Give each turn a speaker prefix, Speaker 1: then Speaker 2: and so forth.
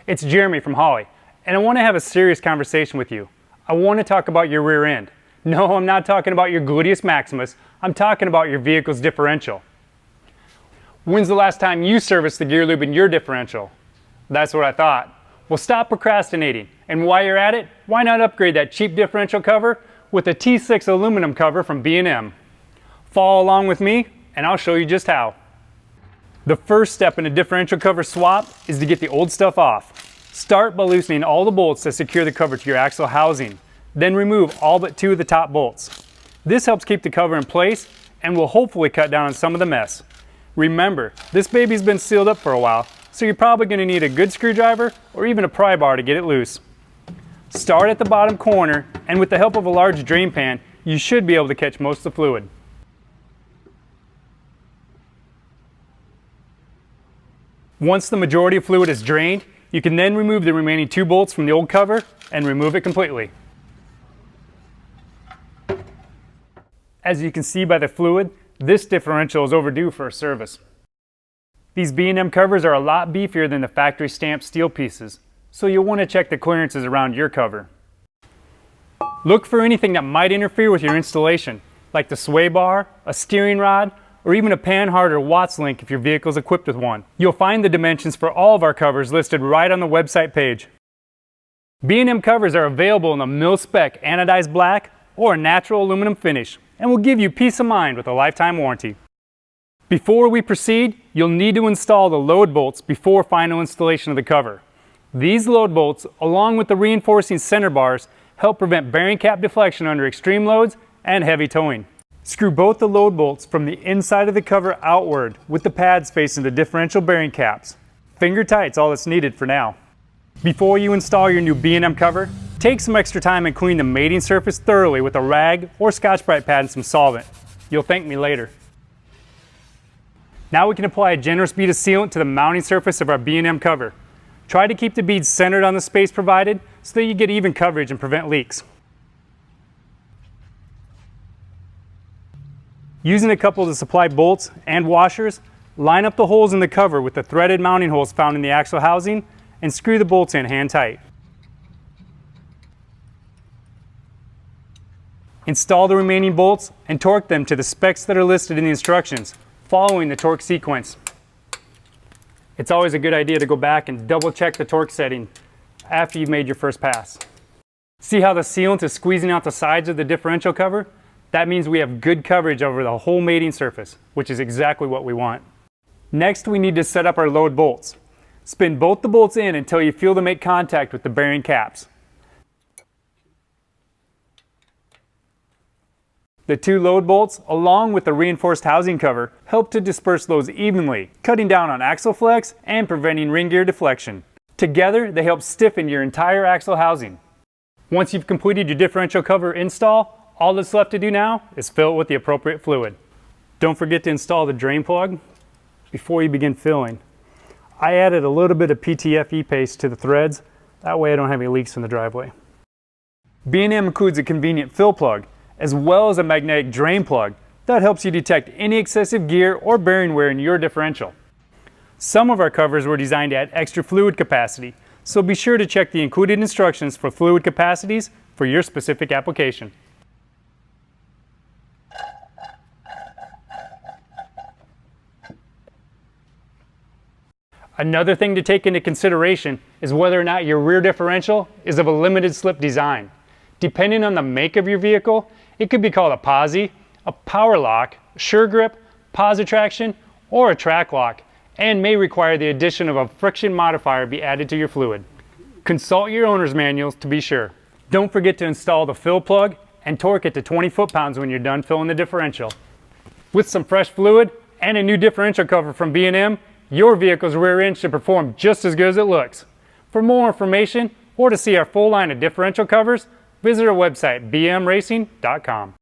Speaker 1: It's Jeremy from Holly, and I want to have a serious conversation with you. I want to talk about your rear end. No, I'm not talking about your gluteus maximus. I'm talking about your vehicle's differential. When's the last time you serviced the gear lube in your differential? That's what I thought. Well, stop procrastinating, and while you're at it, why not upgrade that cheap differential cover with a T6 aluminum cover from B&M? Follow along with me, and I'll show you just how. The first step in a differential cover swap is to get the old stuff off. Start by loosening all the bolts that secure the cover to your axle housing. Then remove all but 2 of the top bolts. This helps keep the cover in place and will hopefully cut down on some of the mess. Remember, this baby's been sealed up for a while, so you're probably going to need a good screwdriver or even a pry bar to get it loose. Start at the bottom corner, and with the help of a large drain pan, you should be able to catch most of the fluid. Once the majority of fluid is drained, you can then remove the remaining 2 bolts from the old cover and remove it completely. As you can see by the fluid, this differential is overdue for a service. These B&M covers are a lot beefier than the factory stamped steel pieces, so you'll want to check the clearances around your cover. Look for anything that might interfere with your installation, like the sway bar, a steering rod, or even a panhard or Watts link if your vehicle is equipped with one. You'll find the dimensions for all of our covers listed right on the website page. B&M covers are available in a MIL-Spec anodized black or a natural aluminum finish, and will give you peace of mind with a lifetime warranty. Before we proceed, you'll need to install the load bolts before final installation of the cover. These load bolts, along with the reinforcing center bars, help prevent bearing cap deflection under extreme loads and heavy towing. Screw both the load bolts from the inside of the cover outward with the pads facing the differential bearing caps. Finger tight's all that's needed for now. Before you install your new B&M cover, take some extra time and clean the mating surface thoroughly with a rag or Scotch-Brite pad and some solvent. You'll thank me later. Now we can apply a generous bead of sealant to the mounting surface of our B&M cover. Try to keep the beads centered on the space provided so that you get even coverage and prevent leaks. Using a couple of the supply bolts and washers, line up the holes in the cover with the threaded mounting holes found in the axle housing and screw the bolts in hand tight. Install the remaining bolts and torque them to the specs that are listed in the instructions, following the torque sequence. It's always a good idea to go back and double check the torque setting after you've made your first pass. See how the sealant is squeezing out the sides of the differential cover? That means we have good coverage over the whole mating surface, which is exactly what we want. Next, we need to set up our load bolts. Spin both the bolts in until you feel them make contact with the bearing caps. The 2 load bolts, along with the reinforced housing cover, help to disperse loads evenly, cutting down on axle flex and preventing ring gear deflection. Together, they help stiffen your entire axle housing. Once you've completed your differential cover install, all that's left to do now is fill it with the appropriate fluid. Don't forget to install the drain plug before you begin filling. I added a little bit of PTFE paste to the threads, that way I don't have any leaks in the driveway. B&M includes a convenient fill plug, as well as a magnetic drain plug that helps you detect any excessive gear or bearing wear in your differential. Some of our covers were designed to add extra fluid capacity, so be sure to check the included instructions for fluid capacities for your specific application. Another thing to take into consideration is whether or not your rear differential is of a limited slip design. Depending on the make of your vehicle, it could be called a posi, a power lock, sure grip, pause traction, or a track lock, and may require the addition of a friction modifier be added to your fluid. Consult your owner's manuals to be sure. Don't forget to install the fill plug and torque it to 20 foot-pounds when you're done filling the differential. With some fresh fluid and a new differential cover from B&M, your vehicle's rear end should perform just as good as it looks. For more information or to see our full line of differential covers, visit our website bmracing.com.